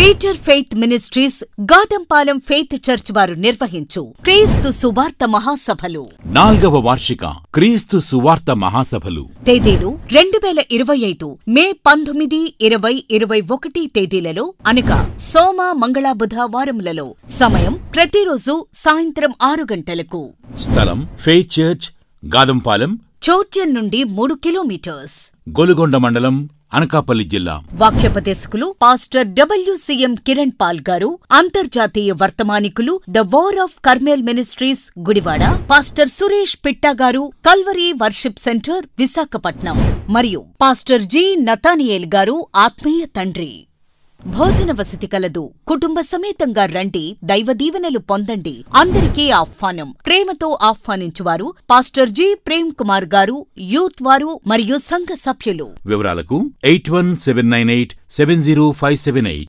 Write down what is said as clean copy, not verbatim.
Peter faith ministries Gadampalem faith church వారు నిర్వహించు క్రీస్తు సువార్త మహాసభలు 4వ వార్షిక క్రీస్తు సువార్త మహాసభలు తేదీలు 2025 మే 19, 20, 21 తేదీలలో అనగా సోమ, మంగళ, బుధ వారములలో. సమయం ప్రతిరోజు సాయంత్రం 6 గంటలకు. స్థలం ఫెయిత్ చర్చ్, గాదంపాలెం, చోర్చన్ నుండి 3 కిలోమీటర్స్. గొలుగొండ మండలం, అనకాపల్లి జిల్లా. వాక్యోపదేశకులు పాస్టర్ WCM కిరణ్ పాల్ గారు. అంతర్జాతీయ వర్తమానికులు the war of Carmel ministries Gudivada, pastor Suresh Pitta గారు, కల్వరీ వర్షిప్ సెంటర్ విశాఖపట్నం మరియు పాస్టర్ జి నతానియేల్ గారు, ఆత్మీయ తండ్రి. భోజన వసతి కలదు. కుటుంబ సమేతంగా రండి, దైవ దీవెనలు పొందండి. అందరికీ ఆహ్వానం. ప్రేమతో ఆహ్వానించువారు పాస్టర్ జి ప్రేమ్ కుమార్ గారు, యూత్ వారు మరియు సంఘ సభ్యులు. వివరాలకు 8179870578.